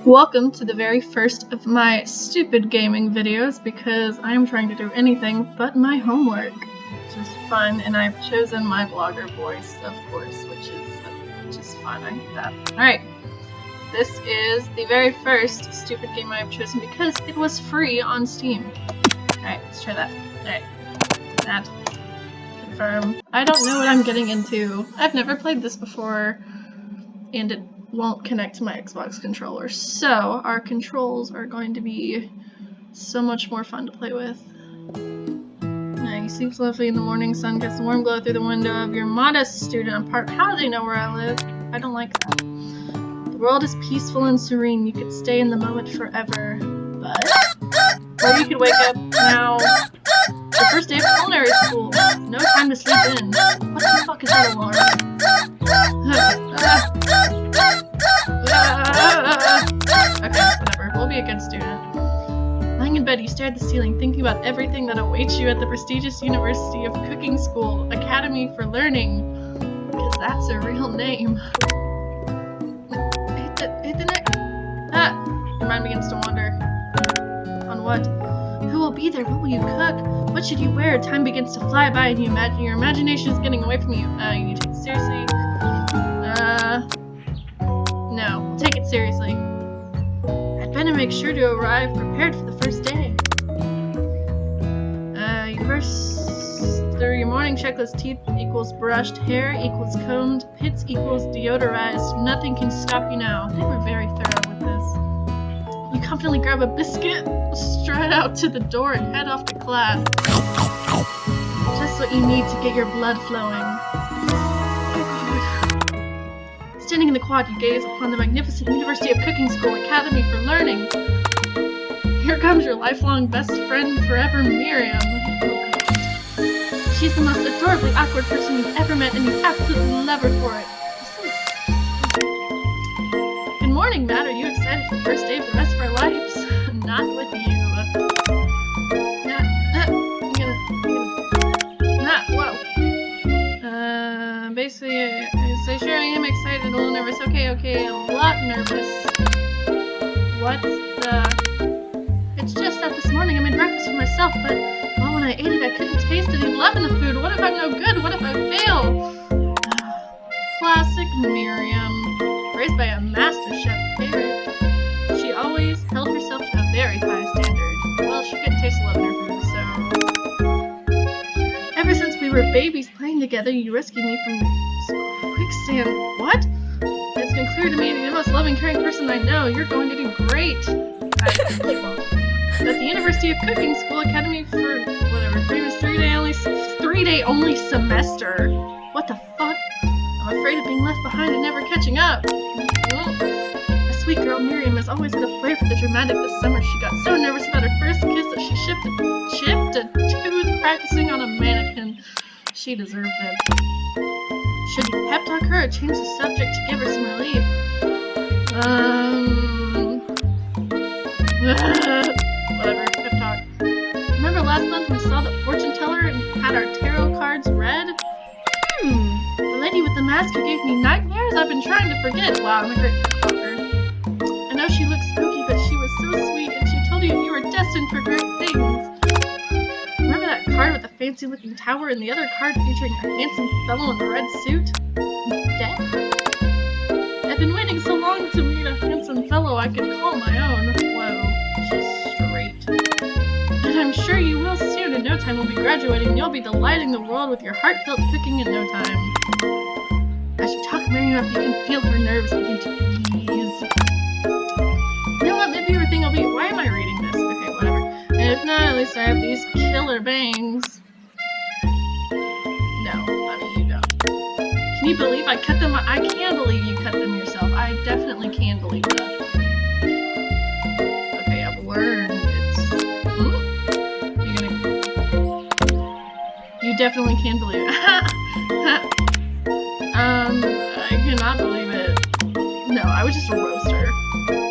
Welcome to the very first of my stupid gaming videos because I'm trying to do anything but my homework, which is fun, and I've chosen my blogger voice, of course, which is fun. I get that. Alright, this is the very first stupid game I've chosen because it was free on Steam. Alright, let's try that. Alright, that. Confirm. I don't know what I'm getting into. I've never played this before, and it won't connect to my Xbox controller, so our controls are going to be so much more fun to play with. He sleeps lovely in the morning, sun gets the warm glow through the window of your modest student apartment. How do they know where I live? I don't like that. The world is peaceful and serene. You could stay in the moment forever, but or you could wake up now. The first day of culinary school. No time to sleep in. What the fuck is that alarm? Okay, whatever. We'll be a good student. Lying in bed, you stare at the ceiling, thinking about everything that awaits you at the prestigious University of Cooking School, Academy for Learning, because that's a real name. Hit the neck. Your mind begins to wander. On what? Who will be there? What will you cook? What should you wear? Time begins to fly by, and your imagination is getting away from you. You need to take it seriously. No, we'll take it seriously. I'd better make sure to arrive prepared for the first day. You burst through your morning checklist. Teeth equals brushed, hair equals combed, pits equals deodorized. Nothing can stop you now. They were very thorough with this. You confidently grab a biscuit, stride out to the door, and head off to class. Just what you need to get your blood flowing. Standing in the quad, you gaze upon the magnificent University of Cooking School, Academy for Learning. Here comes your lifelong best friend forever, Miriam. She's the most adorably awkward person you've ever met, and you absolutely love her for it. Good morning, Matt. Are you excited for the first day of the rest of our lives? Not with you. Basically, I say sure I am excited, a little nervous. Okay, a lot nervous. What the? It's just that this morning I made breakfast for myself, but well, when I ate it, I couldn't taste any love in the food. What if I'm no good? What if I fail? Classic Miriam. Raised by a master chef favorite, she always held herself to a very high standard. Well, she couldn't taste love in her food, so... Ever since we were babies playing together, you rescued me from quicksand. What? It's been clear to me to be the most loving, caring person I know. You're going to do great. At the University of Cooking School, Academy for whatever, famous three-day only semester. What the fuck? I'm afraid of being left behind and never catching up. A sweet girl, Miriam, has always had a flair for the dramatic. This summer, she got so nervous about her first kiss that she chipped a tooth practicing on a mannequin. She deserved it. Should you pep talk her or change the subject to give her some relief? Whatever, pep talk. Remember last month we saw the fortune teller and had our tarot cards read? The lady with the mask who gave me nightmares? I've been trying to forget. Wow, I'm a great pep talker. I know she looked spooky, but she was so sweet, and she told you you were destined for great things. Remember that card with the fancy-looking tower and the other card featuring a handsome fellow in a red suit? Death? I've been waiting so long to meet a handsome fellow I could call my own. Whoa, she's straight. And I'm sure you will soon. In no time we'll be graduating and you'll be delighting the world with your heartfelt cooking in no time. As you talk Miriam up, you can feel her nerves begin to ease. You know what, maybe your thing will be, why am I reading this? Okay, whatever. And if not, at least I have these killer bangs. No, honey, you don't. Can you believe I cut them? I can believe you cut them yourself. I definitely can believe that. Okay, I've learned. You definitely can believe it. I cannot believe it. No, I was just a roaster.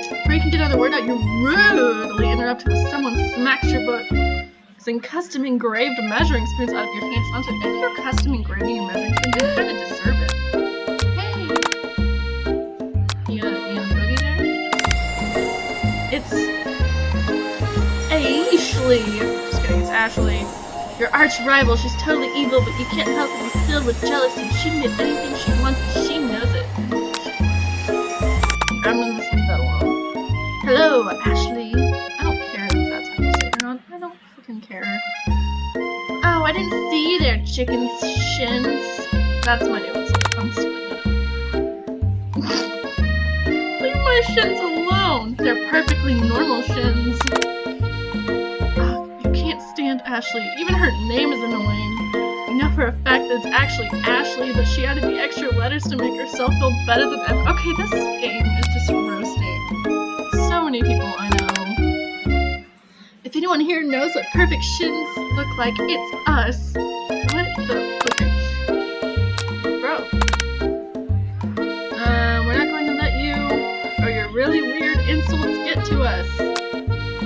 Before you can get another word out, you're rudely interrupted with someone smacks your book. Using custom engraved measuring spoons out of your hands onto it. If you're custom engraving your measuring spoons, you kind of deserve it. Hey! You gonna boogie there? Ashley! Just kidding, it's Ashley. Your arch rival, she's totally evil, but you can't help but be filled with jealousy. She can get anything she wants, and she knows it. I'm gonna leave that alone. Hello, Ashley. I don't care if that's how you say it or not. I don't fucking care. Oh, I didn't see you there, chicken shins. That's my new insult. I'm swinging it. Leave my shins alone. They're perfectly normal shins. You can't stand Ashley. Even her name is annoying. I know for a fact that it's actually Ashley, but she added the extra letters to make herself feel better than ever. Okay, this game is just roasting so many people I know. If anyone here knows what perfect shins look like, it's us. What the? Okay. Bro. We're not going to let you or your really weird insults get to us. I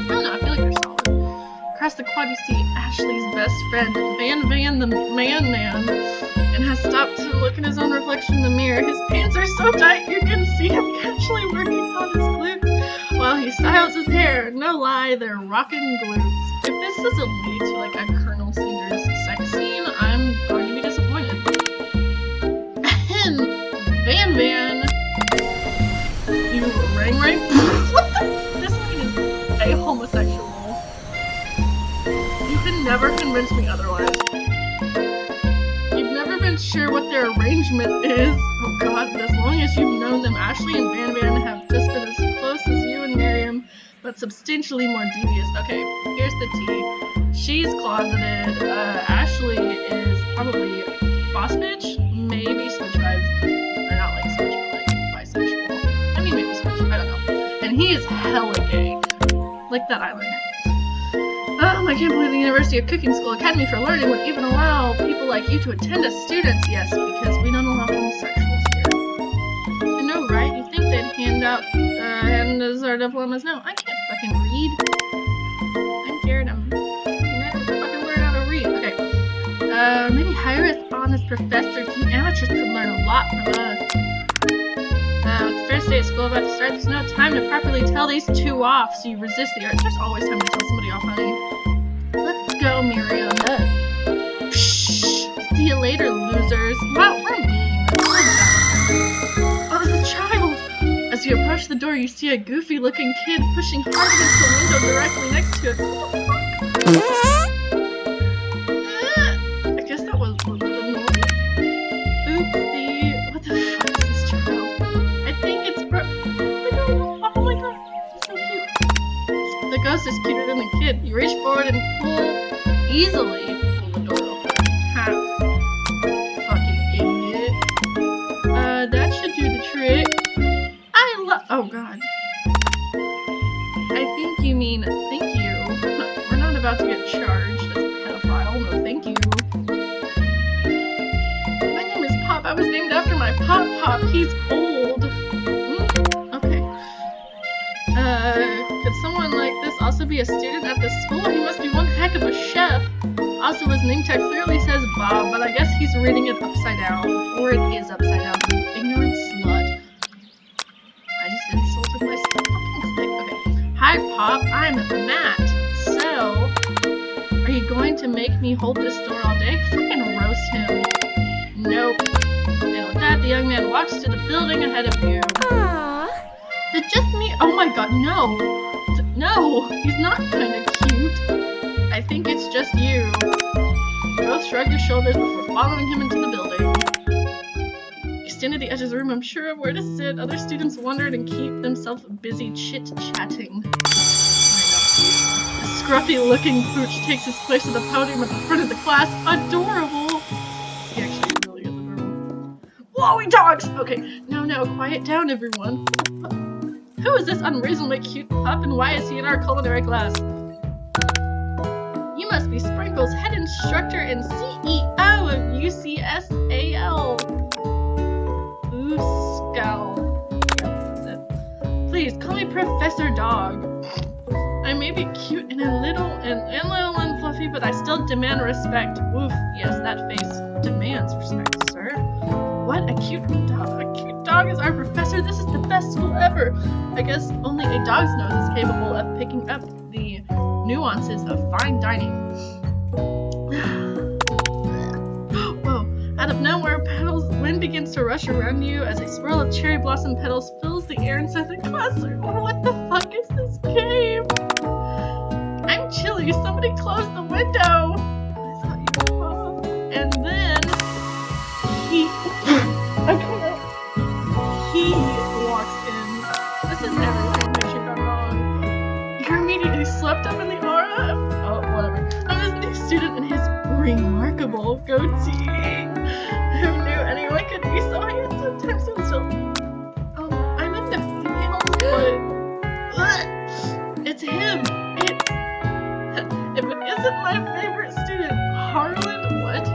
don't know, I feel like you're solid. Across the quad you see Ashley's best friend, Van the Man, and has stopped to look at his own reflection in the mirror. His pants are so tight you can see him actually working on his glutes while he styles his hair. No lie, they're rockin' glutes. If this doesn't lead to like a Colonel Sanders sex scene, I'm going to be disappointed. Van, you rang? What the? This man is a homosexual. You can never convince me otherwise. You've never been sure what their arrangement is. Oh god, but as long as you've known them, Ashley and Van have just been as close as you and Miriam, but substantially more devious. Okay, here's the tea. She's closeted. Ashley is probably boss bitch, maybe switch vibes. Or not like switch, but like bisexual. I mean maybe switch, I don't know. And he is hella gay. Like that eyeliner. I can't believe the University of Cooking School Academy for Learning would even allow people like you to attend as students. Yes, because we don't allow homosexuals here. I know, right? You think they'd hand us our diplomas? No, I can't fucking read. I'm scared. I'm never fucking learn how to read. Okay. Maybe hire us on as professors. You amateurs could learn a lot from us. With the first day of school about to start, there's no time to properly tell these two off, so you resist the urge. There's always time to tell somebody off, honey. Let's go, Miriam. Psh, see you later, losers. Wow, we're mean. Oh, there's a child. As you approach the door, you see a goofy-looking kid pushing hard against the window directly next to it. What the fuck? I guess that was the noise. Oopsie. What the fuck is this child? I think it's oh my god, he's so cute. The ghost is cuter than the kid. You reach forward and easily pull the door open. Ha. Fucking idiot. That should do the trick. Oh god. I think you mean thank you. We're not about to get charged as a pedophile. No, thank you. My name is Pop. I was named after my Pop. He's old. Okay. Could someone like this also be a student at this school? He must be one heck of a chef. Also, his name tag clearly says Bob, but I guess he's reading it upside down. Or it is upside down. Ignorant slut. I just insulted myself. Fucking click. Okay. Hi, Pop. I'm Matt. So, are you going to make me hold this door all day? Fucking roast him. Nope. And with that, the young man walks to the building ahead of you. Aww. Is it just me? Oh my god, no. No, he's not kinda cute. I think it's just you. You both shrug your shoulders before following him into the building. You stand at the edge of the room, unsure of where to sit. Other students wonder and keep themselves busy chit-chatting. A scruffy-looking pooch takes his place at the podium at the front of the class. Adorable! He actually really is adorable. Blowy dogs! Okay, no, quiet down, everyone. Who is this unreasonably cute pup, and why is he in our culinary class? You must be Sprinkle's head instructor and CEO of UCSAL. Ooskal. Please, call me Professor Dog. I may be cute and a little and fluffy, but I still demand respect. Woof, yes, that face demands respect, sir. What? A cute dog? A cute dog is our professor? This is the best school ever! I guess only a dog's nose is capable of picking up the nuances of fine dining. Whoa, out of nowhere, wind begins to rush around you as a swirl of cherry blossom petals fills the air inside the classroom. What the fuck is this game? I'm chilly, somebody close the window! I thought you were. And then he walks in. This is everything that you got wrong. You're immediately swept up in the aura of this new student and his remarkable goatee. Who knew anyone could be so handsome times so still? Oh, I meant the females, but it's him. If it isn't my favorite student, Harlan, what?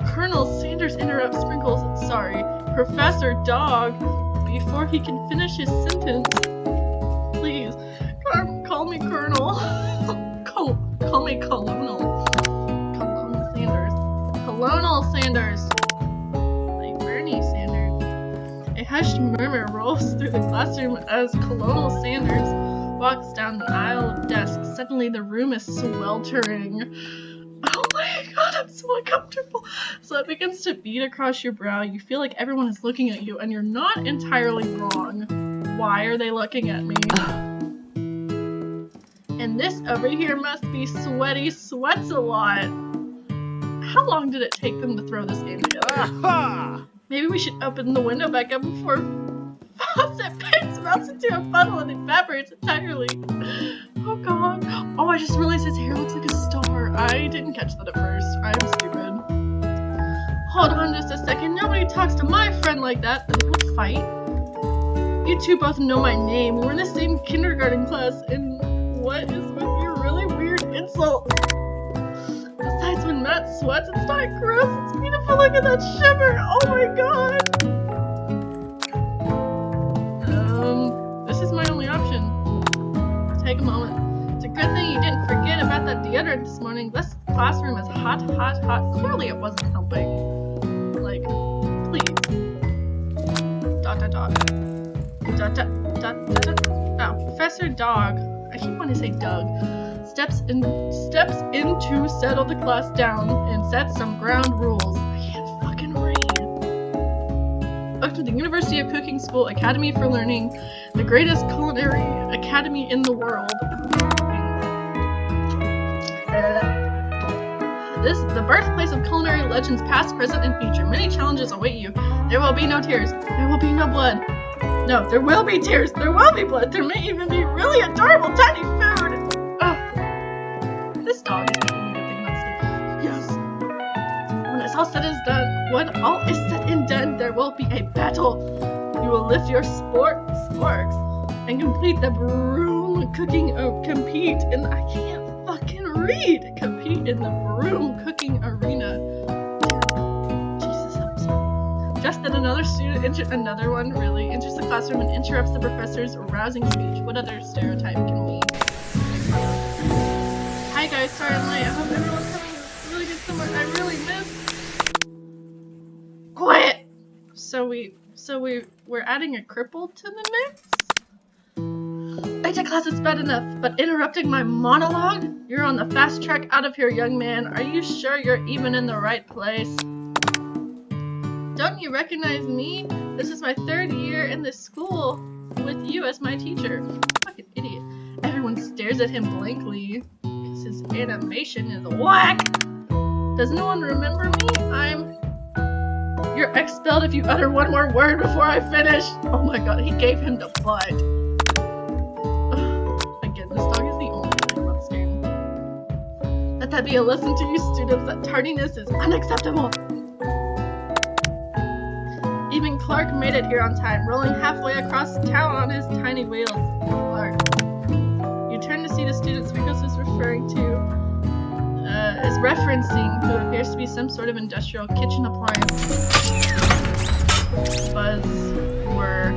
Colonel Sanders interrupts Sprinkles, sorry, Professor Dog, before he can finish his sentence. Please, call me Colonel. Call me Colonel. Colonel Sanders. Colonel Sanders. Like Bernie Sanders. A hushed murmur rolls through the classroom as Colonel Sanders walks down the aisle of desks. Suddenly the room is sweltering. Oh my god, I'm so uncomfortable. So it begins to beat across your brow. You feel like everyone is looking at you, and you're not entirely wrong. Why are they looking at me? And this over here must be Sweaty Sweats a lot. How long did it take them to throw this game together? Maybe we should open the window back up before Fawcett Pants melts into a puddle and evaporates entirely. Oh god. Oh, I just realized his hair looks like a star. I didn't catch that at first. I'm stupid. Hold on just a second. Nobody talks to my friend like that. Then we'll fight. You two both know my name. We're in the same kindergarten class. And what is with your really weird insults? Besides, when Matt sweats, it's not gross. It's beautiful. Look at that shimmer. Oh my god. This is my only option. Take a moment. It's a good thing you didn't forget about that deodorant this morning. This classroom is hot, hot, hot. Clearly it wasn't helping. Like, please. Dot, dot, dot. Dot, dot, dot, dot, dot. Oh, Professor Dog. I keep wanting to say Doug. Steps in to settle the class down and set some ground rules. I can't fucking read. Welcome to the University of Cooking School Academy for Learning, the greatest culinary academy in the world. This is the birthplace of culinary legends past, present, and future. Many challenges await you. There will be no tears. There will be no blood. No, there will be tears. There will be blood. There may even be really adorable tiny food. Oh, this dog is making me think about this game. Yes. When it's all said and done, there will be a battle. You will lift your sparks and complete the broom cooking. Compete in. I can't fucking read. Compete in the broom cooking arena. Jesus, I'm sorry. Just then another one really enters the classroom and interrupts the professor's rousing speech. What other stereotype can we? Hi guys, sorry I'm late. I hope everyone's having a really good summer. I really miss. Quiet. So we're adding a cripple to the mix. Beta class is bad enough, but interrupting my monologue? You're on the fast track out of here, young man. Are you sure you're even in the right place? Don't you recognize me? This is my 3rd year in this school with you as my teacher. Fucking idiot. Everyone stares at him blankly because his animation is whack. Does no one remember me? You're expelled if you utter one more word before I finish. Oh my god, he gave him the butt. Again, this dog is the only thing about this game. Let that be a lesson to you students that tardiness is unacceptable. Even Clark made it here on time, rolling halfway across town on his tiny wheels. Clark. You turn to see the student Sprinkles is referring to is referencing who appears to be some sort of industrial kitchen appliance. Buzzword.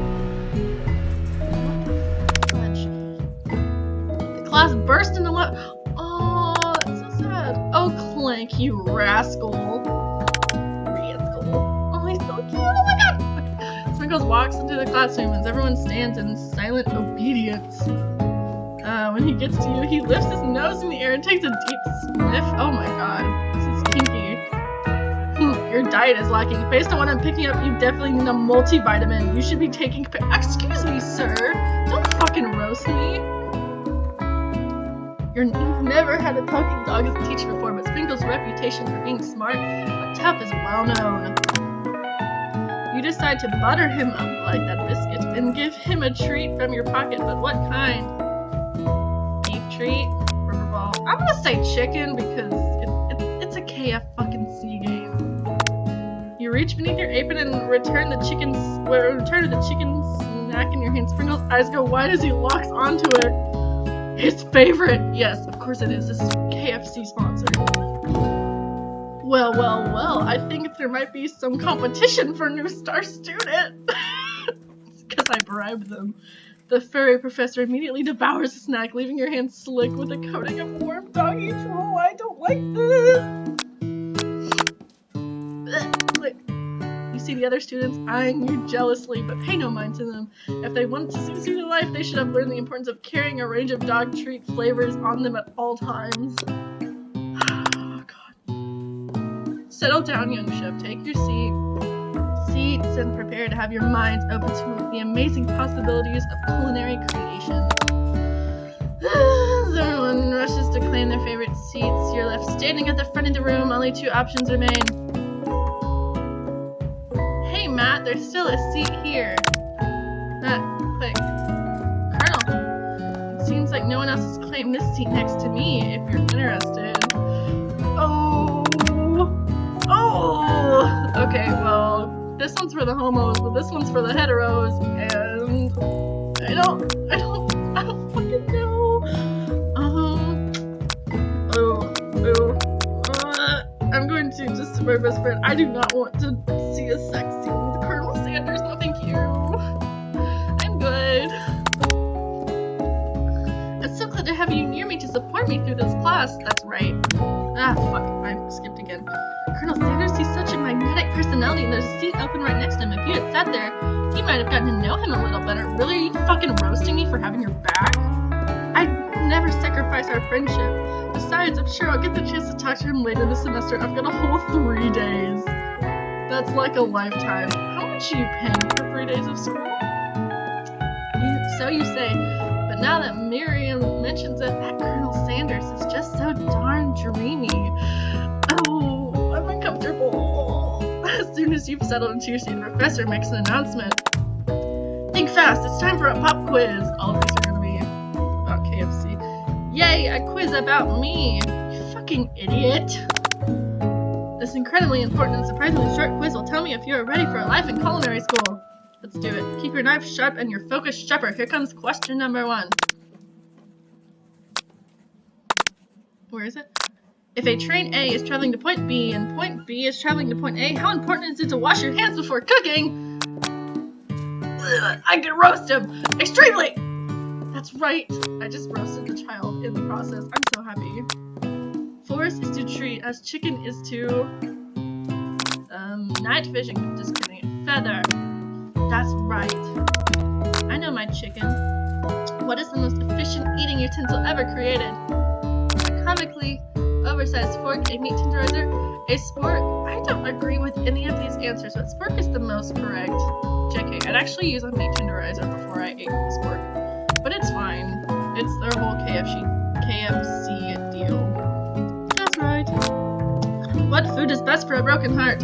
The class burst into oh, it's so sad. Oh, Clank, you rascal. Oh, he's so cute. Oh my god. Sprinkles walks into the classroom as everyone stands in silent obedience. now when he gets to you. He lifts his nose in the air and takes a deep sniff. Oh my god, this is kinky. Your diet is lacking. Based on what I'm picking up, you definitely need a multivitamin. You should be taking... Excuse me, sir. Don't fucking roast me. You've never had a talking dog as a teacher before, but Sprinkle's reputation for being smart but tough is well known. You decide to butter him up like that biscuit and give him a treat from your pocket, but what kind? Beef treat? Rubber ball? I'm gonna say chicken because it's a KF-fucking-C game. You reach beneath your apron and return to the chicken snack in your hand. Sprinkle's eyes go wide as he locks onto it. His favorite! Yes, of course it is. This is KFC sponsored. Well, I think there might be some competition for new star student. It's because I bribed them. The furry professor immediately devours the snack, leaving your hands slick with a coating of warm doggy drool. I don't like this. You see the other students eyeing you jealously, but pay no mind to them. If they want to succeed in life, they should have learned the importance of carrying a range of dog treat flavors on them at all times. Oh, God. Settle down, young chef. Take your seats and prepare to have your minds open to the amazing possibilities of culinary creation. As everyone rushes to claim their favorite seats, you're left standing at the front of the room. Only two options remain. Hey Matt, there's still a seat here. Matt, quick. Colonel, it seems like no one else has claimed this seat next to me, if you're interested. Oh! Okay, well, this one's for the homos, but this one's for the heteros, and I don't fucking know. I'm going to just to my best friend. I do not want to see a sex scene with Colonel Sanders. No, thank you. I'm good. It's so glad to have you near me to support me through this class. That's right. Ah, fuck. I skipped again. Colonel Sanders, he's such a magnetic personality, and there's a seat open right next to him. If you had sat there, you might have gotten to know him a little better. Really? Are you fucking roasting me for having your back? I'd never sacrifice our friendship. Besides, I'm sure I'll get the chance to talk to him later this semester. I've got a whole 3 days. That's like a lifetime. How much are you paying for 3 days of school? So you say, but now that Miriam mentions it, that Colonel Sanders is just so darn dreamy. Oh, I'm uncomfortable. As soon as you've settled into your seat, the professor makes an announcement. Think fast, it's time for a pop quiz. All of these are going to be about KFC. Yay, a quiz about me! You fucking idiot! This incredibly important and surprisingly short quiz will tell me if you are ready for a life in culinary school. Let's do it. Keep your knife sharp and your focus sharper. Here comes question number 1. Where is it? If a train A is traveling to point B and point B is traveling to point A, how important is it to wash your hands before cooking? Ugh, I can roast him! Extremely! That's right. I just roasted the child in the process. I'm so happy. Force is to treat as chicken is to night fishing. Just kidding. Feather. That's right. I know my chicken. What is the most efficient eating utensil ever created? A comically oversized fork, a meat tenderizer, a spork. I don't agree with any of these answers, but spork is the most correct. JK, I'd actually use a meat tenderizer before I ate the spork. But it's fine. It's their whole KFC deal. That's right. What food is best for a broken heart?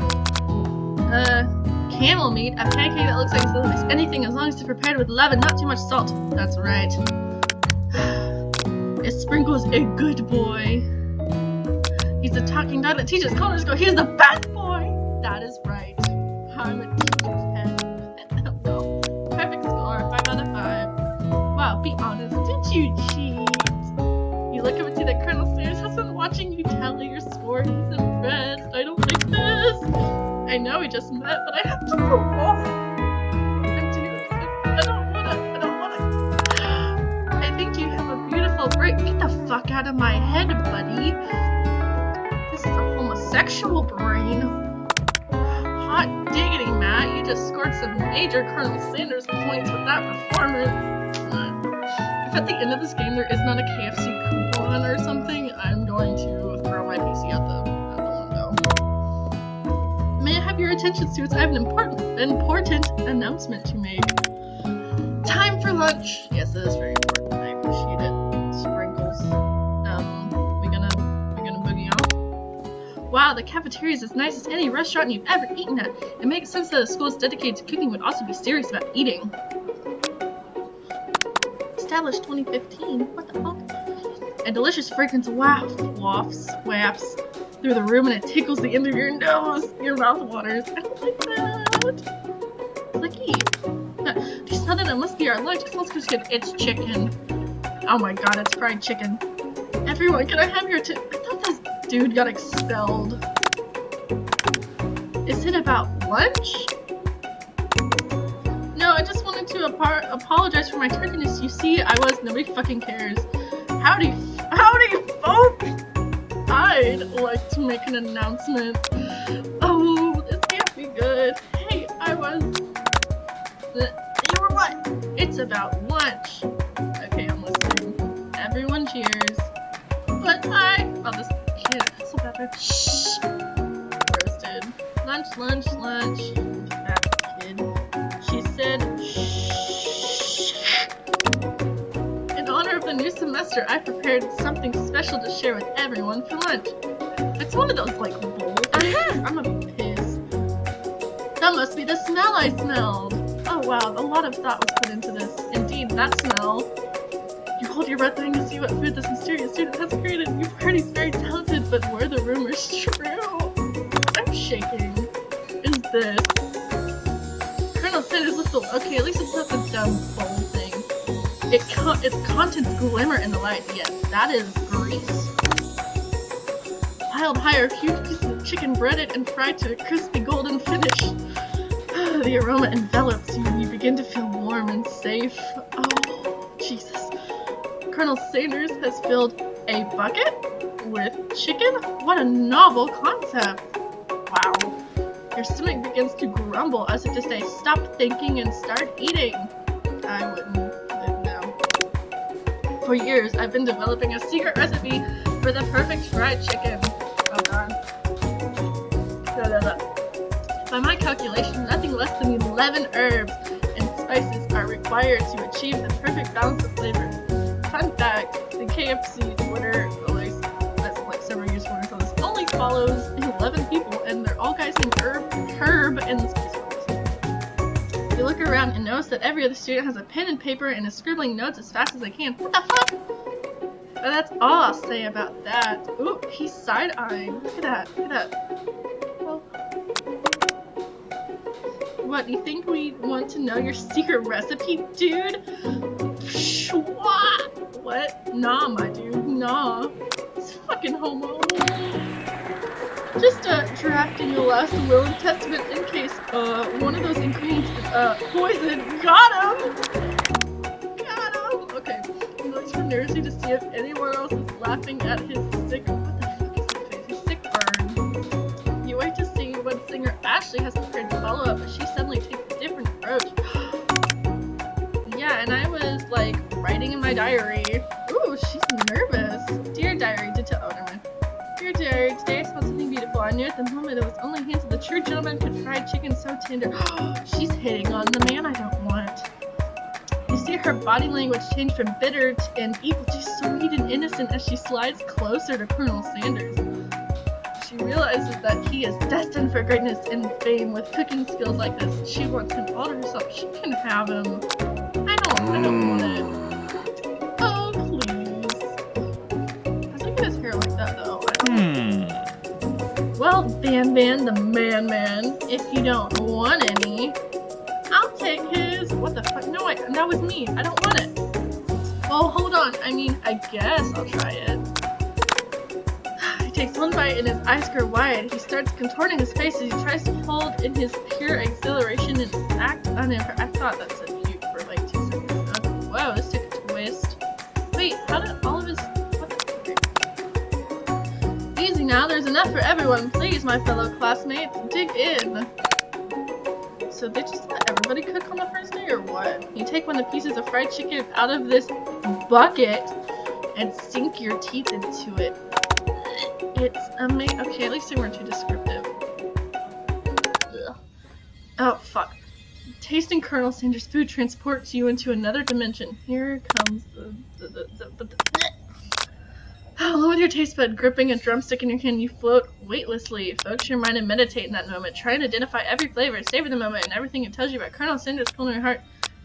Camel meat. A pancake that looks like it's delicious. Anything as long as it's prepared with love and not too much salt. That's right. Is Sprinkles a good boy? He's a talking dog that teaches colors go. He's the best boy! That is right. I'm a teacher's pet. No. Perfect score. 5 out of 5. Wow, be honest. Did you cheat? You look up and see that Colonel Sanders has been watching you tally your score. He's impressed. I don't like this. I know we just met, but I have to go off. I don't wanna. I think you have a beautiful break. Get the fuck out of my head, buddy. This is a homosexual brain. Hot diggity, Matt. You just scored some major Colonel Sanders points with that performance. If if at the end of this game there is not a KFC coupon or something, I'm going to throw my PC out the window. May I have your attention, students? I have an important announcement to make. Time for lunch. Yes, that is very important. I appreciate it. Sprinkles. We gonna boogie off? Wow, the cafeteria is as nice as any restaurant you've ever eaten at. It makes sense that a school is dedicated to cooking would also be serious about eating. Established 2015. What the fuck? A delicious fragrance wafts through the room, and it tickles the end of your nose. Your mouth waters. I don't like that. Clicky. Do you smell that? It must be our lunch. It smells good. It's chicken. Oh my god, it's fried chicken. Everyone, can I have your I thought this dude got expelled. Is it about lunch? No, I just wanted to apologize for my tardiness. You see, I was. Nobody fucking cares. Howdy, folks! I'd like to make an announcement. Oh, this can't be good. Hey, I was. You were what? It's about lunch. Okay, I'm listening. Everyone cheers. But oh, this kid. That's so bad. Shh. Roasted. Lunch. Bad kid. She said, shh. In honor of the new semester, I prepared something special to share with everyone for lunch. It's one of those, like, bowl things. I'm gonna be pissed. That must be the smell I smelled. Oh wow, a lot of thought was put into this. Indeed, that smell. You hold your breath waiting to see what food this mysterious student has created. You've heard he's very talented, but were the rumors true? I'm shaking. Is this? Colonel Sanders looks okay, at least it's not the dumb bowl thing. Its contents glimmer in the light. Yes, that is grease. Piled higher, huge pieces of chicken breaded and fried to a crispy golden finish. The aroma envelops you and you begin to feel warm and safe. Oh, Jesus. Colonel Sanders has filled a bucket with chicken? What a novel concept. Wow. Your stomach begins to grumble as if to say, stop thinking and start eating. I wouldn't know. For years, I've been developing a secret recipe for the perfect fried chicken. Oh god. By my calculation, nothing less than 11 herbs and spices are required to achieve the perfect balance of flavors. Fun fact, the KFC Twitter, that's like several years ago, so this only follows 11 people, and they're all guys named Herb and the Spice Girls. You look around and notice that every other student has a pen and paper and is scribbling notes as fast as they can. What the fuck? But that's all I'll say about that. Ooh, he's side-eyeing. Look at that. Well, what, you think we want to know your secret recipe, dude? What? Nah, my dude. Nah. It's fucking homo. Just drafting the last will and testament in case one of those ingredients is poison. Got him! Okay. He looks from nervously to see if anyone else is laughing at his sick. What the fuck is his face? His sick burn. You wait to see when singer Ashley has prepared to follow up, but she suddenly takes a different approach. Yeah, and I was like writing in my diary. Ooh, she's nervous. Dear diary, Dear diary, today I smelled something beautiful. I knew at the moment it was only hints of the true gentleman could fried chicken so tender. She's hitting on the man I don't want. You see her body language change from bitter and evil to sweet and innocent as she slides closer to Colonel Sanders. She realizes that he is destined for greatness and fame with cooking skills like this. She wants him all to herself. She can have him. I don't want it. Oh, please. How's he get his hair like that, though? Well, Ban the man, if you don't want any, I'll take his. What the fuck? No, that was me. I don't want it. Well, hold on. I mean, I guess I'll try it. He takes one bite and his eyes grow wide. He starts contorting his face as he tries to hold in his pure exhilaration and act unimpressed. I thought that said cute for like 2 seconds. I was like, whoa, this took a twist. Wait, how did all of his... Easy now, there's enough for everyone. Please, my fellow classmates, dig in. So they just let everybody cook on the first day, or what? You take one of the pieces of fried chicken out of this bucket and sink your teeth into it. It's amazing. Okay, at least they weren't too descriptive. Ugh. Oh, fuck. Tasting Colonel Sanders' food transports you into another dimension. Here comes the along with your taste bud gripping a drumstick in your hand, you float weightlessly. Focus your mind and meditate in that moment. Try and identify every flavor, savor the moment, and everything it tells you about Colonel Sanders' culinary heart.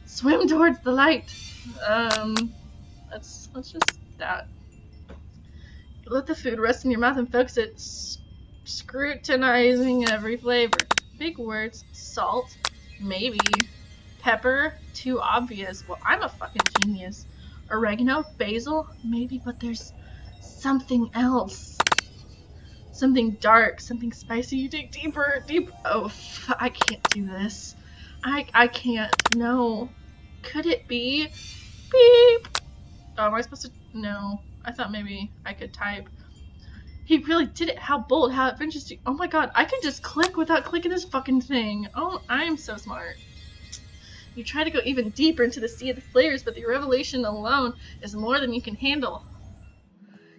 Swim towards the light. Let's just that. Let the food rest in your mouth and focus it, scrutinizing every flavor. Big words. Salt. Maybe. Pepper. Too obvious. Well, I'm a fucking genius. Oregano. Basil. Maybe, but there's something else. Something dark. Something spicy. You dig deeper. Oh, I can't do this. I can't. No. Could it be? Beep. Oh, am I supposed to? No. I thought maybe I could type. He really did it. How bold, how adventurous. Oh my god, I can just click without clicking this fucking thing. Oh, I am so smart. You try to go even deeper into the sea of the flavors, but the revelation alone is more than you can handle.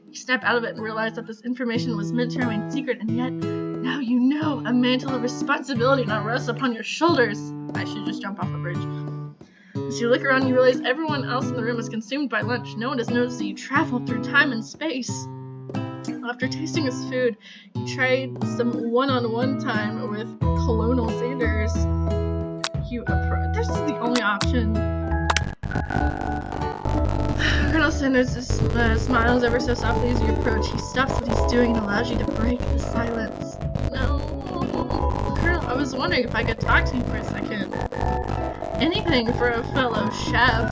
You snap out of it and realize that this information was meant to remain secret, and yet, now you know, a mantle of responsibility now rests upon your shoulders. I should just jump off a bridge. As you look around, you realize everyone else in the room is consumed by lunch. No one has noticed that you traveled through time and space. After tasting his food, you tried some one-on-one time with Colonel Sanders. This is the only option. Colonel Sanders smiles ever so softly as you approach. He stops what he's doing and allows you to break the silence. No. Colonel, I was wondering if I could talk to you for a second. Anything for a fellow chef.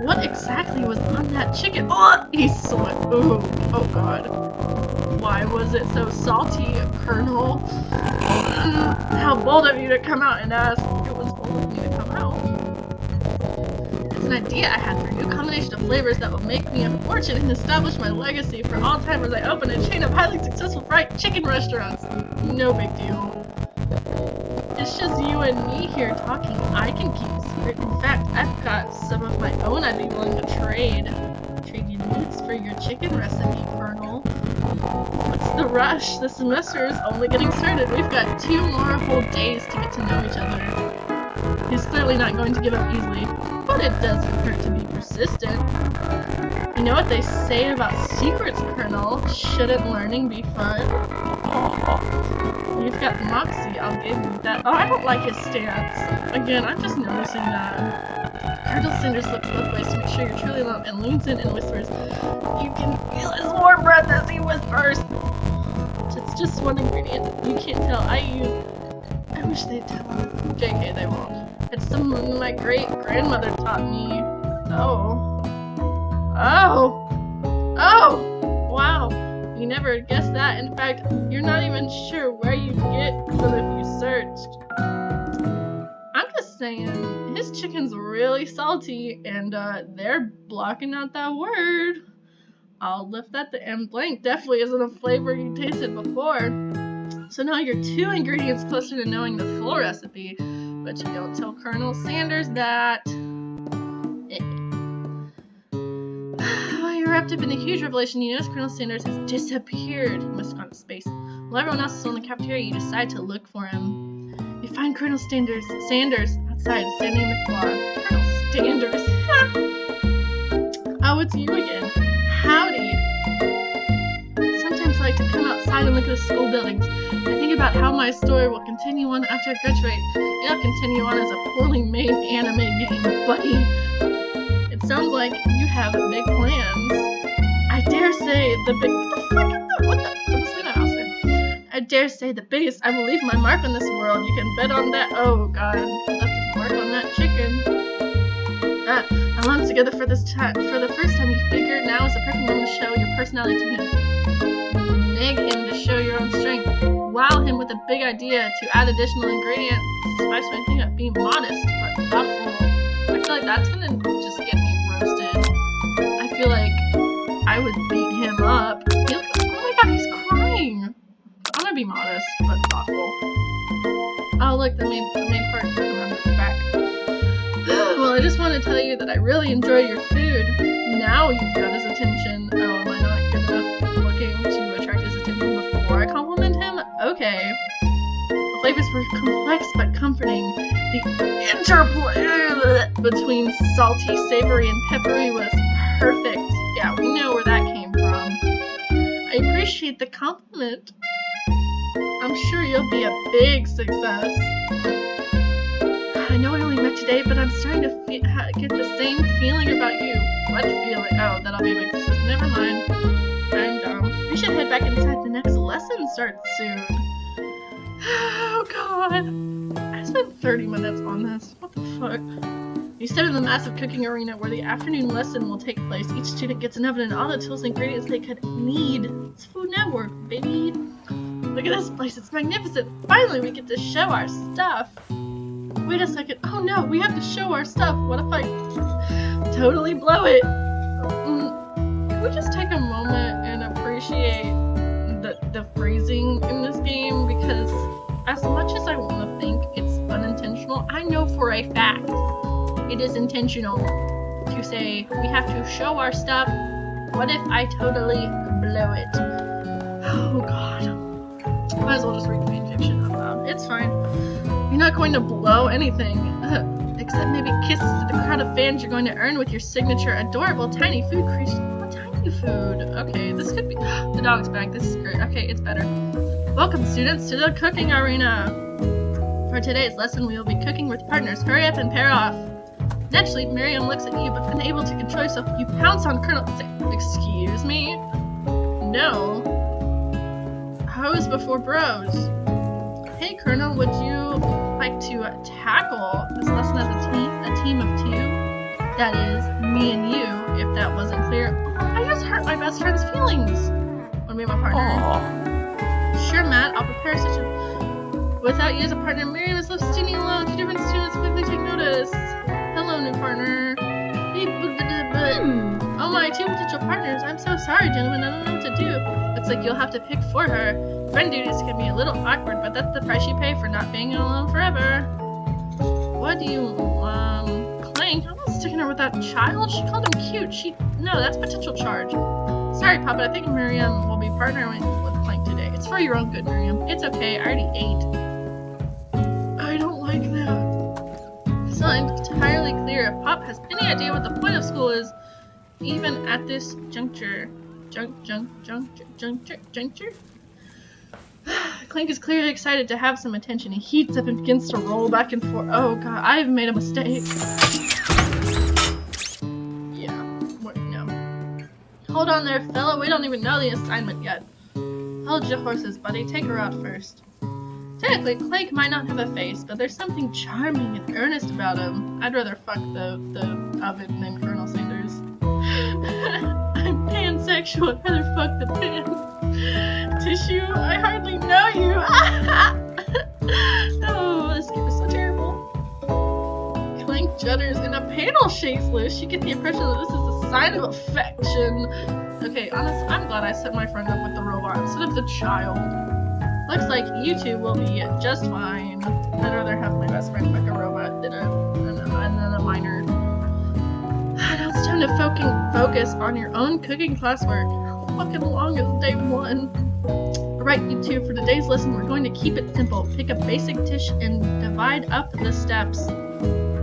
What exactly was on that chicken? Oh, he saw it. Ooh, oh god. Why was it so salty, Colonel? How bold of you to come out and ask. It was bold of me to come out. It's an idea I had for a new combination of flavors that will make me a fortune and establish my legacy for all time as I open a chain of highly successful fried chicken restaurants. No big deal. It's just you and me here talking. I can keep a secret. In fact, I've got some of my own I'd be willing to trade. Trade you nudes for your chicken recipe, Colonel. What's the rush? The semester is only getting started. We've got 2 more whole days to get to know each other. He's clearly not going to give up easily, but it doesn't hurt to be persistent. You know what they say about secrets, Colonel? Shouldn't learning be fun? You've got moxie, I'll give you that. Oh, I don't like his stance. Again, I'm just noticing that. Colonel Sanders looks both ways to make sure you're truly alone and leans in and whispers, "You can feel his warm breath as he whispers." It's just one ingredient. You can't tell. I wish they'd tell him. JK, they won't. It's something my great-grandmother taught me. Oh. Wow. You never guessed that. In fact, you're not even sure where you'd get them if you searched. I'm just saying, his chicken's really salty, and they're blocking out that word. I'll lift that to M blank. Definitely isn't a flavor you tasted before. So now you're 2 ingredients closer to knowing the full recipe, but you don't tell Colonel Sanders that. Wrapped up in a huge revelation, you notice Colonel Sanders has disappeared. He must have gone to space. While everyone else is still in the cafeteria, you decide to look for him. You find Colonel Sanders outside, standing in the quad. Colonel Sanders. Oh, it's you again. Howdy. Sometimes I like to come outside and look at the school buildings. I think about how my story will continue on after I graduate. It'll continue on as a poorly made anime game, buddy. It sounds like you have big plans. I dare say the big. What the mouse there? I dare say the biggest. I will leave my mark on this world. You can bet on that. Oh god, he left his mark on that chicken. Our lunch together for this time. For the first time, you figure now is the perfect moment to show your personality to him. Nag him to show your own strength. Wow him with a big idea to add additional ingredients. Spice my thing up. Be modest but thoughtful. I feel like that's gonna just get me roasted. I feel like I would beat him up. Oh my god, he's crying. I'm gonna be modest, but thoughtful. I'll look, the main part. Come on, back. Well, I just want to tell you that I really enjoyed your food. Now you've got his attention. Oh, am I not good enough looking to attract his attention before I compliment him? Okay. The flavors were complex but comforting. The interplay between salty, savory, and peppery was perfect. Yeah, we know where that came from. I appreciate the compliment. I'm sure you'll be a big success. I know I only met today, but I'm starting to get the same feeling about you. What feeling? Oh, that'll be a big success. Never mind. I'm dumb. We should head back inside. The next lesson starts soon. Oh god. I spent 30 minutes on this. What the fuck? You stood in the massive cooking arena where the afternoon lesson will take place. Each student gets an oven and all the tools and ingredients they could need. It's Food Network, baby. Look at this place. It's magnificent. Finally, we get to show our stuff. Wait a second. Oh no, we have to show our stuff. What if I totally blow it? Can we just take a moment and appreciate the phrasing in this game? Because as much as I want to think it's unintentional, I know for a fact it is intentional to say we have to show our stuff. What if I totally blow it? Oh god. Might as well just read fanfiction out loud. It's fine. You're not going to blow anything. Except maybe kisses to the crowd of fans you're going to earn with your signature adorable tiny food creation. Oh, tiny food. Okay, this could be... The dog's back. This is great. Okay, it's better. Welcome, students, to the cooking arena. For today's lesson, we will be cooking with partners. Hurry up and pair off. Naturally, Miriam looks at you, but unable to control yourself, you pounce on Colonel... Excuse me? No. Hoes before bros. Hey, Colonel, would you like to tackle this lesson as a team of two? That is, me and you, if that wasn't clear. Oh, I just hurt my best friend's feelings. Want to be my partner? Aww. Sure, Matt, I'll prepare such a... Without you as a partner, Miriam is left standing alone. Two different students quickly take notice. Hello, new partner. Oh my, two potential partners. I'm so sorry, gentlemen. I don't know what to do. Looks like you'll have to pick for her. Friend duties can be a little awkward, but that's the price you pay for not being alone forever. What do you, Clank? I'm not sticking her with that child. She called him cute. No, that's potential charge. Sorry, Papa. I think Miriam will be partnering with Clank today. It's for your own good, Miriam. It's okay. I already ate. I don't like that. It's not entirely clear if Pop has any idea what the point of school is, even at this juncture. Juncture? Clank is clearly excited to have some attention. He heats up and begins to roll back and forth. Oh god, I've made a mistake. Yeah, no. Hold on there, fella. We don't even know the assignment yet. Hold your horses, buddy. Take her out first. Technically, Clank might not have a face, but there's something charming and earnest about him. I'd rather fuck the oven than Colonel Sanders. I'm pansexual. I'd rather fuck the pan. Tissue, I hardly know you. Oh, this game is so terrible. Clank judders in a panel shakes loose. You get the impression that this is a sign of affection. Okay, honestly, I'm glad I set my friend up with the robot instead of the child. Looks like you two will be just fine. I'd rather have my best friend fuck a robot than a minor. Now it's time to focus on your own cooking classwork. How fucking long is day one? Alright, you two, for today's lesson, we're going to keep it simple. Pick a basic dish and divide up the steps.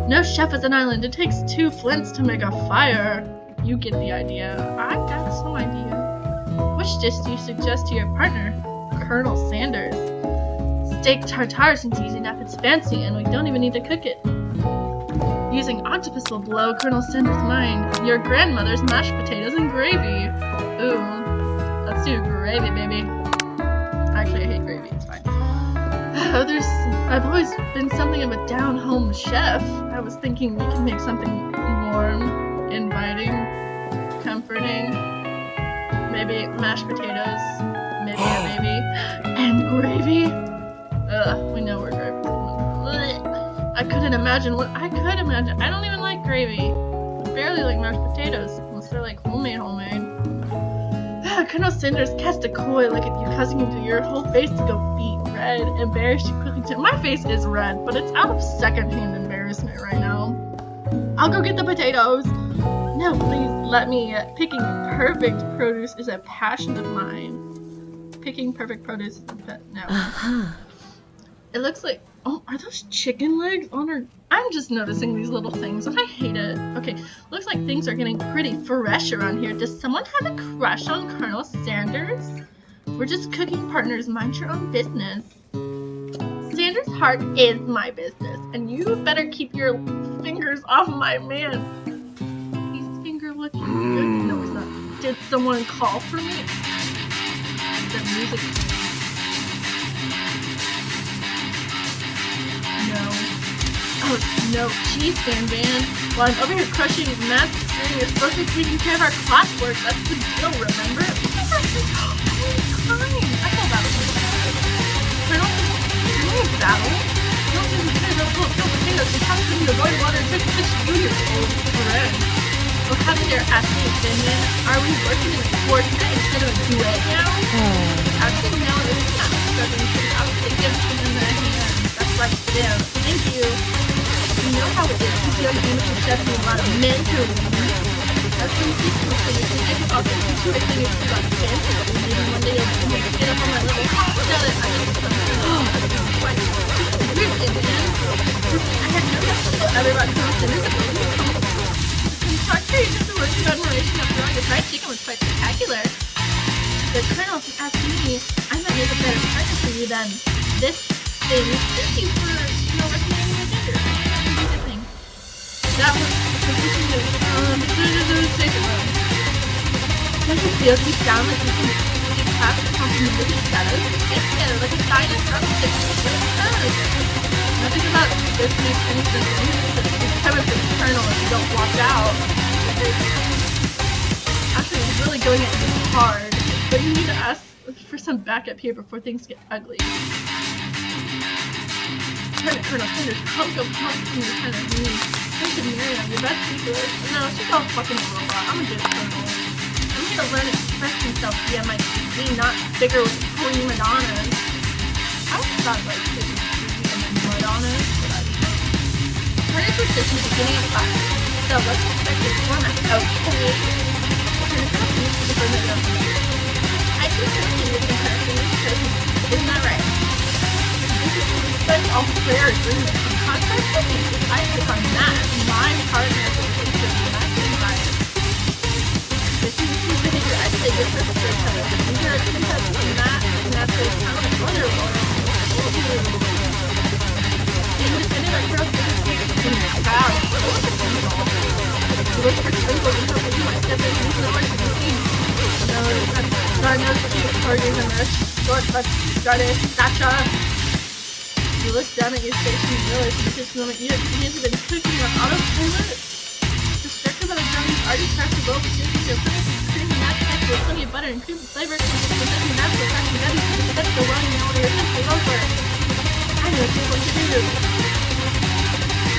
No chef is an island. It takes 2 flints to make a fire. You get the idea. I got some idea. Which dish do you suggest to your partner? Colonel Sanders. Steak tartare seems easy enough. It's fancy, and we don't even need to cook it. Using octopus will blow Colonel Sanders' mind. Your grandmother's mashed potatoes and gravy. Ooh, let's do gravy, baby. Actually, I hate gravy. It's fine. I've always been something of a down-home chef. I was thinking we can make something warm, inviting, comforting. Maybe mashed potatoes. Maybe a baby. And gravy. We know where gravy's coming from. I couldn't imagine what I could imagine. I don't even like gravy. I barely like mashed potatoes unless they're like homemade. Colonel Sanders cast a coy look at you, causing your whole face to go beet red. Embarrassed, you quickly turn. My face is red, but it's out of secondhand embarrassment right now. I'll go get the potatoes. No, please let me. Picking perfect produce is a passion of mine. Picking perfect produce, no. It looks like, oh, are those chicken legs on her? I'm just noticing these little things and I hate it. Okay, looks like things are getting pretty fresh around here. Does someone have a crush on Colonel Sanders? We're just cooking partners, mind your own business. Sanders' heart is my business, and you better keep your fingers off my man. He's finger looking good. No, he's not. Did someone call for me? The music. No. Oh, no. Jeez, Van. While I'm over here crushing math screen, you're supposed to be taking care of our classwork. That's the deal, remember? Oh, I'm crying. I feel bad. Colonel, you're in battle. You don't even care about little potatoes. You have to in the boiling water and take fish food your old friend. Oh, how did there ask me, Finman? Are we working in a quartet instead of a duet now? Actually, no, it's not struggling to actually give them in their hands. That's right, them. Thank you. You know how it is. You feel like amateur chefs need a lot of mentoring. That's when you see people so you can also teach you a thing or two about dance. And maybe one day you'll get up on my level. Now that I'm in some quite really, man. I had no idea about Colonel Sanders. Talk to you just a word of admiration after all. Your fried chicken was quite spectacular. The Colonel asked me, I might make a better partner for you than this thing. Thank you for, recommending my gender. That's a good thing. That was the position of safe room. Does it feel deep down like you can see past the complimentary status? Get together like a dinosaur with a nothing about this makes any sense to me. It's kind of eternal if you don't watch out. Actually, it's really going at this hard, but you need to ask for some backup here before things get ugly. Colonel Sanders, hunk of punk from your kind of mean. Thanks to Miriam, your best speaker. No, she's all fucking a robot. I'm a good colonel. I'm here to learn to express himself via my TV, not bigger with prima donnas. I always thought like this is Madonnas, but I don't know. Turn your position beginning of class. So let's expect this format. Okay. Turn your position to the format of I think this is your comparison because isn't that right? This is such all fair agreement. In contrast to me, if I click on that, my partner will take the matching bias. This is the behavior I say good for the storyteller. These are contestants in that, and that's the talent of other royals. Independent of girls, in the crowd, you look for twinkles and hope that you might step in and know what you see. No, that's no cute parties in this. Short, but started, gotcha. You look down at your station and realize in this moment you have been cooking on autopilot. Distracted by the drums, already cracked the bowl with your cream and that type with plenty of butter and cream flavor. But then you naturally crack the nutty because that's the one you know what you're simply over. I know just what to do.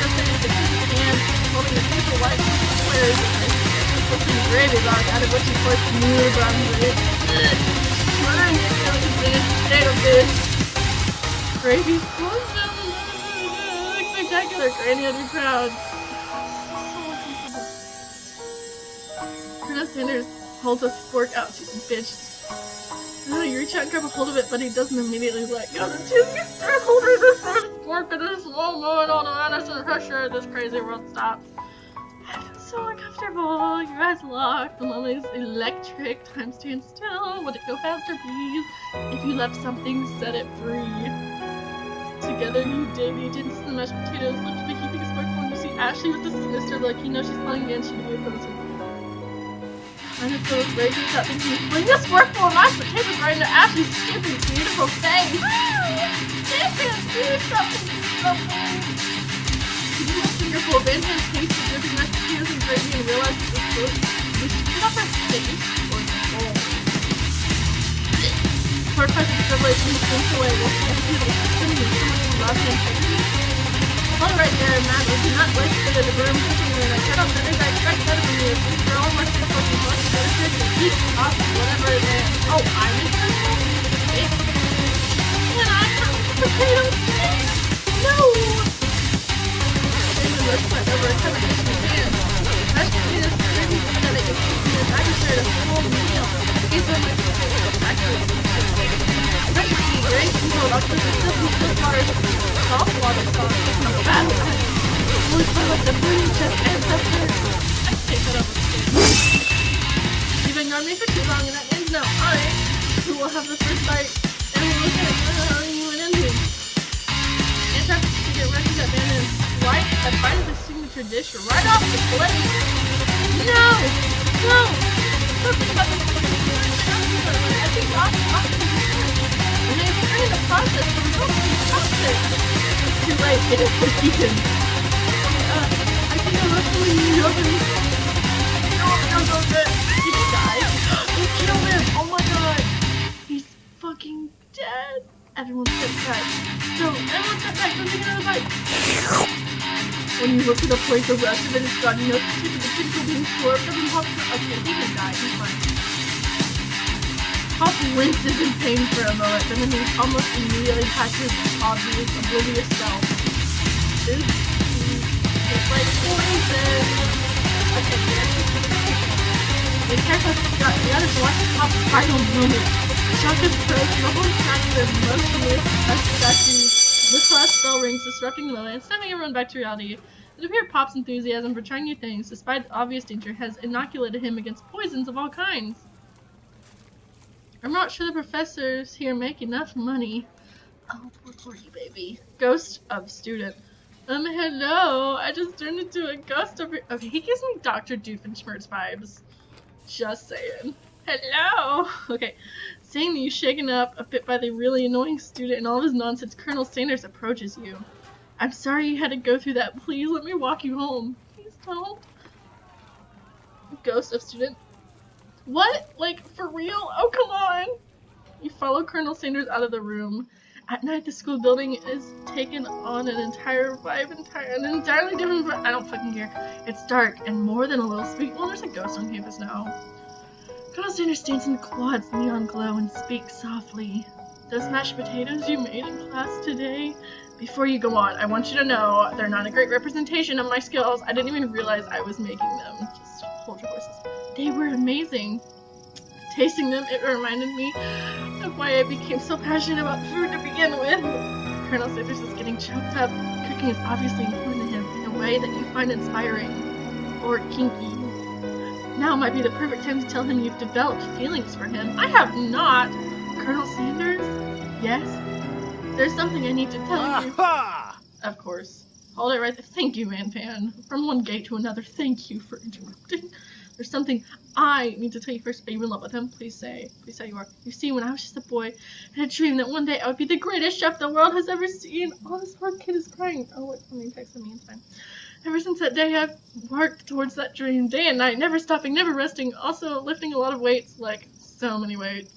Something with the cream hand, holding the paper white squares and putting gravy log out of which you pour smooth brown with it. Mine is going to be potato fish. Gravy flows down the line. Spectacular granny under crowd. Colonel Sanders holds a fork out to the bitch. You reach out and grab a hold of it, but he doesn't immediately let go. The two of you start holding this fork in a slow moment all around us and pressure. This crazy world stops. I feel so uncomfortable. Your eyes locked. The moment is electric. Time stands still. Would it go faster, please? If you left something, set it free. Together, you dance in the mashed potatoes. Look to the heaping sparkle and you see Ashley with the sinister look. You know she's playing again. She knew you opposed. And it feels raging without thinking you fling this fork full of mashed potatoes right into Ashley's stupid, beautiful face. Damn, do something, You do a fingerful of Van's taste of dripping mashed potatoes and gravy and realize that this food was straight off her face or the bowl. Pork pies and revelation slinks away while she executes a system and so much love and integrity. All right there, Matt, would you not like to go to the room cooking in a kettle? That is, I expect better from you. If this girl wants to fucking watch the other and eat off whatever it is. This is just hard. Salt water sauce. I'm a bad guy. Holy play like the burning chest ancestor. I take that up with you. You've ignored me for too long and that ends now. I, who will have the first bite, and will look at you and ending. Antrax to get ready to abandon right I find the signature dish right off the plate. No! No! Something about the I think and they've turned the process from totally toxic. Too late, it is eaten. I think I'm actually in the oven. No, good. He died. We killed him. Oh my god. He's fucking dead. Everyone step back. So, everyone step back. Don't take another bite. When you look at the plate, the rest of it is gone. You know, the tip of the tinkle being swerved up and popped. Okay, he can die. He's fine. Pop winces in pain for a moment, and then he almost immediately past his obvious, oblivious self. It's like poison. Okay, the character got the others watch Pop's final moment. Shock his approach, the whole track of motionless statues. This last bell rings, disrupting the moment, and snapping everyone back to reality. It appeared Pop's enthusiasm for trying new things, despite the obvious danger, has inoculated him against poisons of all kinds. I'm not sure the professors here make enough money. Oh, poor Porky baby. Ghost of student. Hello. I just turned into a ghost of. Okay, he gives me Dr. Doofenshmirtz vibes. Just saying. Hello. Okay, seeing that you shaken up a bit by the really annoying student and all of his nonsense, Colonel Sanders approaches you. I'm sorry you had to go through that. Please let me walk you home. Please don't. Ghost of student. What? Like, for real? Oh, come on! You follow Colonel Sanders out of the room. At night, the school building is taken on an entire vibe, an entirely different vibe. I don't fucking care. It's dark and more than a little spooky. Well, there's a ghost on campus now. Colonel Sanders stands in the quad's neon glow and speaks softly. Those mashed potatoes you made in class today? Before you go on, I want you to know they're not a great representation of my skills. I didn't even realize I was making them. Just hold your horses. They were amazing. Tasting them, it reminded me of why I became so passionate about food to begin with. Colonel Sanders is getting choked up. Cooking is obviously important to him in a way that you find inspiring. Or kinky. Now might be the perfect time to tell him you've developed feelings for him. I have not! Colonel Sanders? Yes? There's something I need to tell you. Of course. Hold it right there. Thank you, Manpan. From one gate to another, thank you for interrupting. There's something I need to tell you first. Are you in love with him? Please say you are. You see, when I was just a boy, I had a dream that one day I would be the greatest chef the world has ever seen. Oh, this poor kid is crying. Oh, wait, somebody texted me. It's fine. Ever since that day, I've worked towards that dream, day and night, never stopping, never resting. Also, lifting a lot of weights, like so many weights.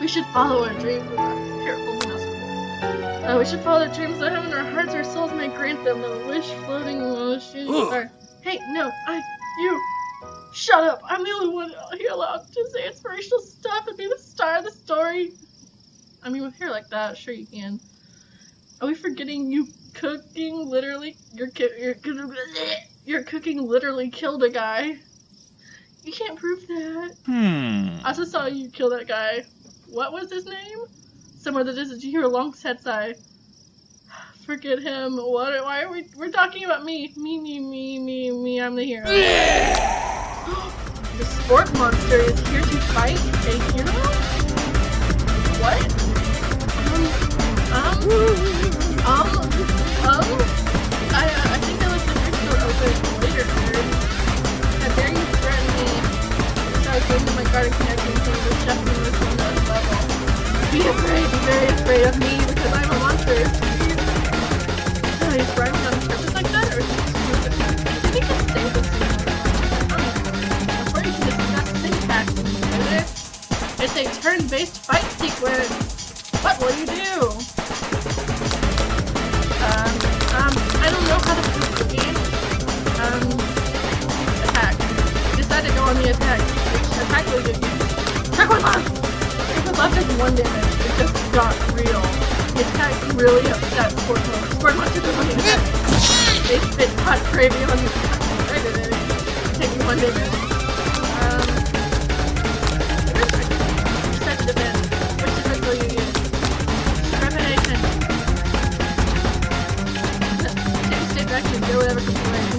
We should follow our dreams. Here, hold on. We should follow our dreams that have in our hearts, our souls may grant them. The wish floating shooting. Hey, no, you. Shut up! I'm the only one here allowed to say inspirational stuff and be the star of the story. I mean, with hair like that, sure you can. Are we forgetting you cooking literally? Your cooking literally killed a guy. You can't prove that. I also saw you kill that guy. What was his name? Somewhere that did you hear a long sad sigh? Forget him. What? Why are we're talking about me? Me. I'm the hero. The sport monster is here to fight a hero? What? I think I left the next door open later, nerd. How dare you threaten me? So I was going to my garden connection to the chef and this on this level. Be afraid, be very afraid of me because I'm a monster. Oh, he's driving on purpose like that, or is he stupid? I think it's stupid. It's a turn-based fight sequence. What will you do? I don't know how to play the game. Attack. Decide to go on the attack. Which attack will you use? Check one left! Check one left is 1 damage. It just got real. The attack really upset Squirtle. Squirtle took on the attack. They spit hot gravy on the attack. I did it. Taking 1 damage. Defend. Which defense will you use? Scrap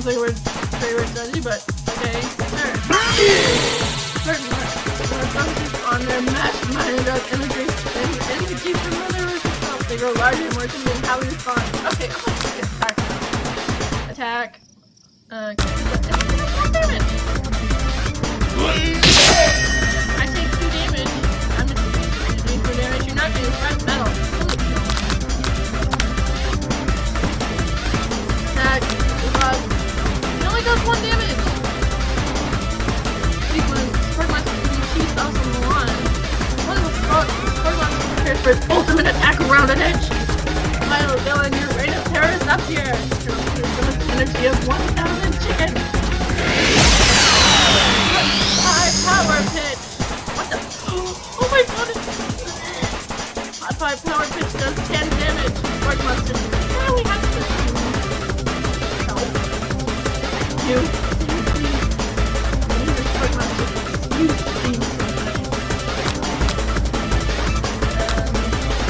seems like a very weird strategy, but okay, sure. Certain bonuses on their mastermind of imagery and energy from Mother Earth itself. They grow larger and more significant how we respond. Okay, I'm gonna get attack. Attack. Attack damage. I take 2 damage. I'm just doing 4 damage. You're not getting fresh metal. Attack. It only does 1 damage. Sequence. Pokemon can spells on the line. One of the Pokemon prepares for its ultimate attack around an edge. Final villain, your reign of terror is up here. Energy of 1,000 chickens. High power pitch. What the? Oh my god! High power pitch does 10 damage. Spark monster. Yeah, we have to. No. You. Spark monster. You seem so nice.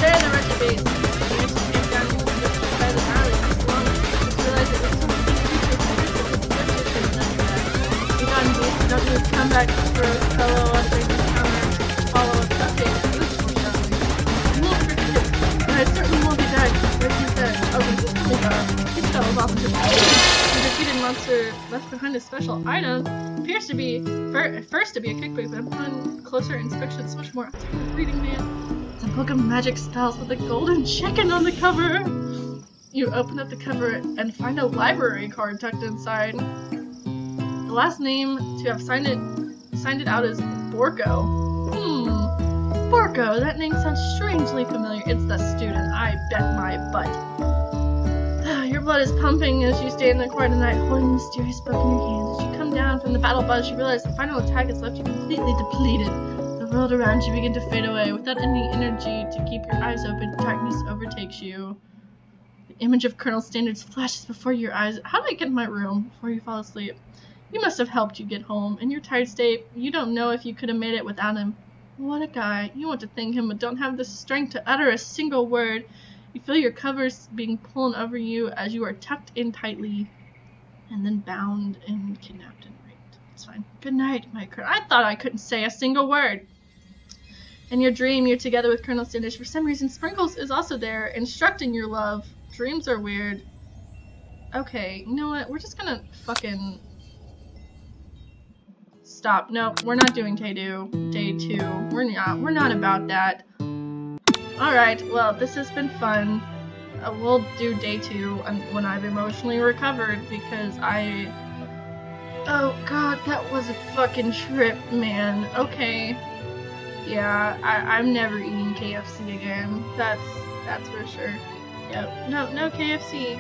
They're in the Reggie base. You just came down to the alley. It's long. Just realized it was so come back for a fellow follow-up update. I certainly won't be dead. Like you said, these fellows often just the defeated monster left behind a special item appears to be first to be a kickback, but upon closer inspection it's much more reading man. It's a book of magic spells with a golden chicken on the cover. You open up the cover and find a library card tucked inside. The last name to have signed it out is Borko. Borko, that name sounds strangely familiar. It's the student, I bet my butt. Your blood is pumping as you stay in the quiet of the night, holding the mysterious book in your hands. As you come down from the battle buzz, you realize the final attack has left you completely depleted. The world around you begins to fade away. Without any energy to keep your eyes open, darkness overtakes you. The image of Colonel Standards flashes before your eyes. How do I get in my room before you fall asleep? He must have helped you get home. In your tired state, you don't know if you could have made it without him. What a guy. You want to thank him, but don't have the strength to utter a single word. You feel your covers being pulled over you as you are tucked in tightly, and then bound and kidnapped and raped. It's fine. Good night, my Colonel. I thought I couldn't say a single word. In your dream, you're together with Colonel Standish. For some reason, Sprinkles is also there, instructing your love. Dreams are weird. Okay, you know what? We're just gonna fucking... Stop. No, we're not doing day 2. We're not about that. Alright, well, this has been fun. We'll do day 2 when I've emotionally recovered, because oh god, that was a fucking trip, man. Okay. Yeah, I'm never eating KFC again. That's for sure. Yep. No KFC.